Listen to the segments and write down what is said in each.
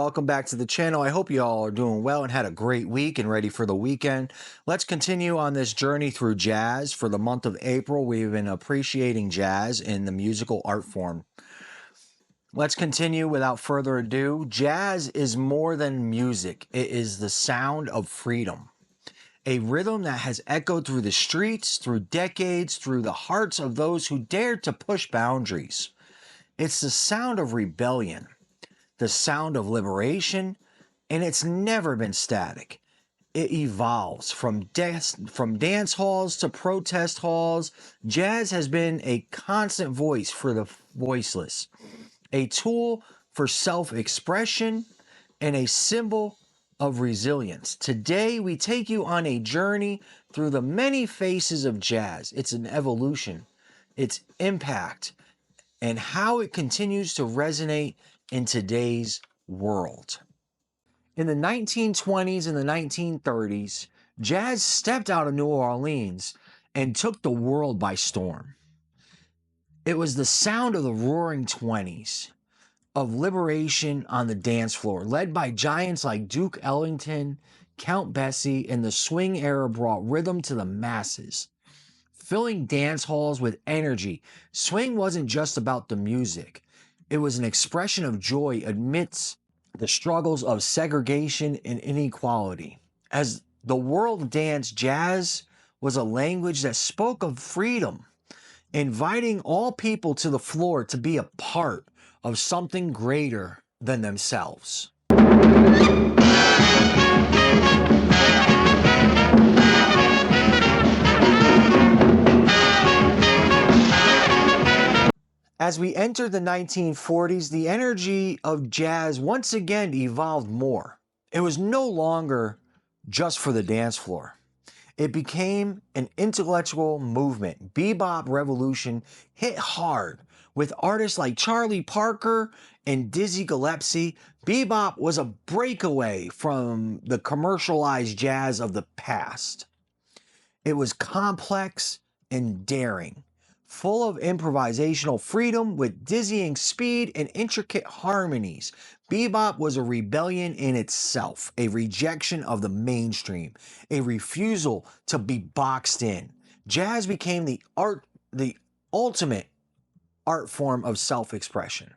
welcome back to the channel. I hope you all are doing well and had a great week and ready for the weekend. Let's continue on this journey through jazz. For the month of April, we've been appreciating jazz in the musical art form. Let's continue without further ado. Jazz is more than music. It is the sound of freedom. A rhythm that has echoed through the streets, through decades, through the hearts of those who dared to push boundaries. It's the sound of rebellion, the sound of liberation, and it's never been static. It evolves from dance halls to protest halls. Jazz has been a constant voice for the voiceless, a tool for self-expression, and a symbol of resilience. Today, we take you on a journey through the many faces of jazz, its an evolution, its impact, and how it continues to resonate in today's world. In the 1920s and the 1930s, jazz stepped out of New Orleans and took the world by storm. It was the sound of the Roaring Twenties, of liberation on the dance floor, led by giants like Duke Ellington, Count Basie, and the swing era brought rhythm to the masses, filling dance halls with energy. Swing wasn't just about the music. It was an expression of joy amidst the struggles of segregation and inequality. As the world danced, jazz was a language that spoke of freedom, inviting all people to the floor to be a part of something greater than themselves. As we entered the 1940s, the energy of jazz once again evolved more. It was no longer just for the dance floor. It became an intellectual movement. Bebop Revolution hit hard with artists like Charlie Parker and Dizzy Gillespie. Bebop was a breakaway from the commercialized jazz of the past. It was complex and daring, full of improvisational freedom with dizzying speed and intricate harmonies. Bebop was a rebellion in itself, a rejection of the mainstream, a refusal to be boxed in. Jazz became the ultimate art form of self-expression.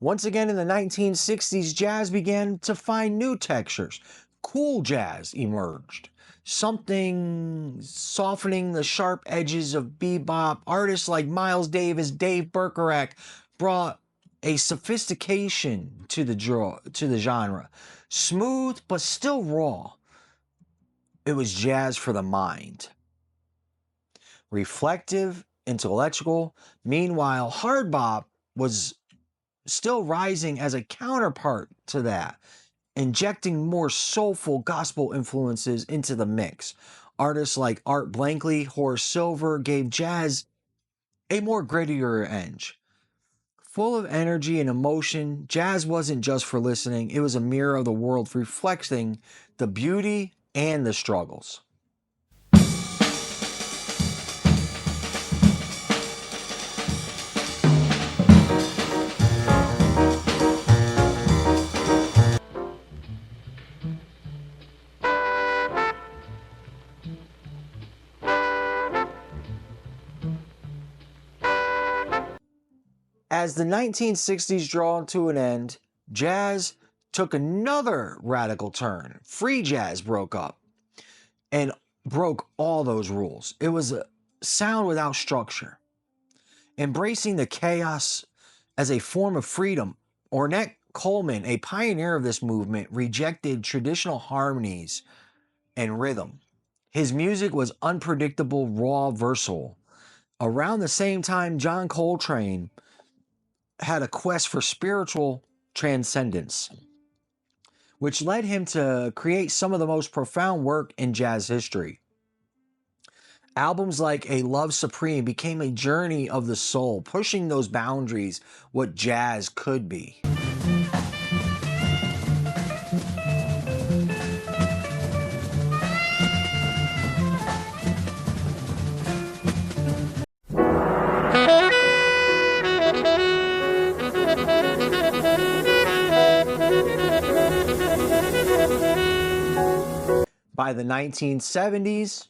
Once again, in the 1960s, jazz began to find new textures. Cool jazz emerged, something softening the sharp edges of bebop. Artists like Miles Davis, Dave Bergerac brought a sophistication to the genre. Smooth, but still raw. It was jazz for the mind. Reflective, intellectual. Meanwhile, hard bop was still rising as a counterpart to that, injecting more soulful gospel influences into the mix. Artists like Art Blakey, Horace Silver gave jazz a more grittier edge. Full of energy and emotion, jazz wasn't just for listening, it was a mirror of the world reflecting the beauty and the struggles. As the 1960s draw to an end, jazz took another radical turn. Free jazz broke up and broke all those rules. It was a sound without structure, embracing the chaos as a form of freedom. Ornette Coleman, a pioneer of this movement, rejected traditional harmonies and rhythm. His music was unpredictable, raw, versatile. Around the same time, John Coltrane had a quest for spiritual transcendence, which led him to create some of the most profound work in jazz history. Albums like A Love Supreme became a journey of the soul, pushing those boundaries what jazz could be. By the 1970s,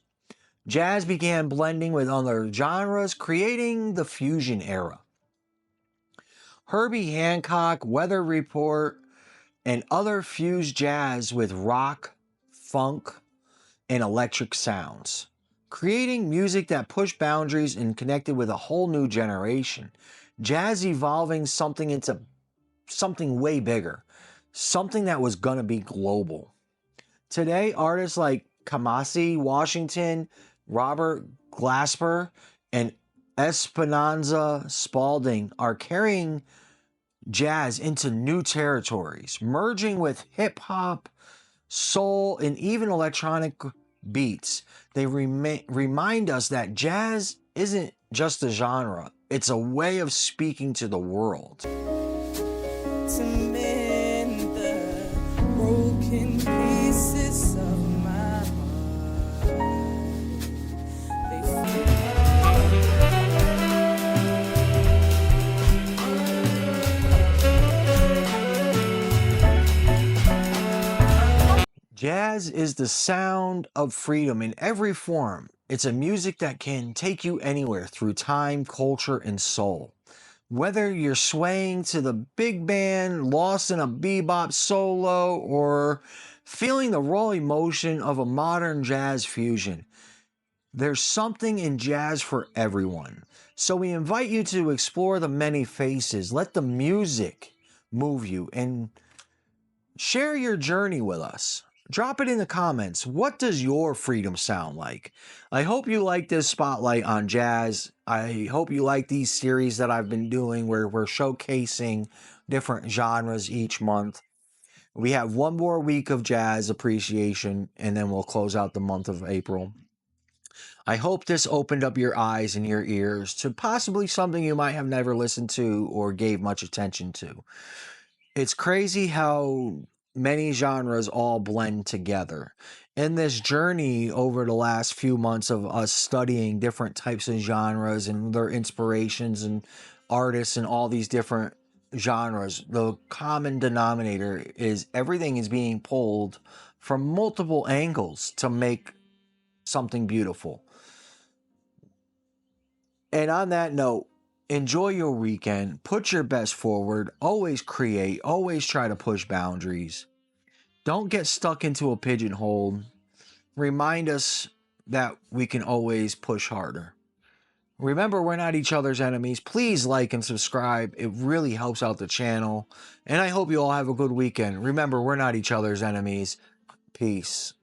jazz began blending with other genres, creating the fusion era. Herbie Hancock, Weather Report, and other fused jazz with rock, funk, and electric sounds, creating music that pushed boundaries and connected with a whole new generation. Jazz evolving something into something way bigger, something that was going to be global. Today, artists like Kamasi Washington, Robert Glasper, and Esperanza Spalding are carrying jazz into new territories, merging with hip hop, soul, and even electronic beats. They remind us that jazz isn't just a genre, it's a way of speaking to the world. To mend the broken pieces of my heart. Jazz is the sound of freedom in every form. It's a music that can take you anywhere through time, culture, and soul. Whether you're swaying to the big band, lost in a bebop solo, or feeling the raw emotion of a modern jazz fusion, there's something in jazz for everyone. So we invite you to explore the many faces. Let the music move you and share your journey with us. Drop it in the comments. What does your freedom sound like? I hope you like this spotlight on jazz. I hope you like these series that I've been doing where we're showcasing different genres each month. We have one more week of jazz appreciation, and then we'll close out the month of April. I hope this opened up your eyes and your ears to possibly something you might have never listened to or gave much attention to. It's crazy how many genres all blend together. In this journey over the last few months of us studying different types of genres and their inspirations and artists and all these different genres, the common denominator is everything is being pulled from multiple angles to make something beautiful. And on that note, enjoy your weekend, put your best forward, always create, always try to push boundaries. Don't get stuck into a pigeonhole. Remind us that we can always push harder. Remember, we're not each other's enemies. Please like and subscribe. It really helps out the channel. And I hope you all have a good weekend. Remember, we're not each other's enemies. Peace.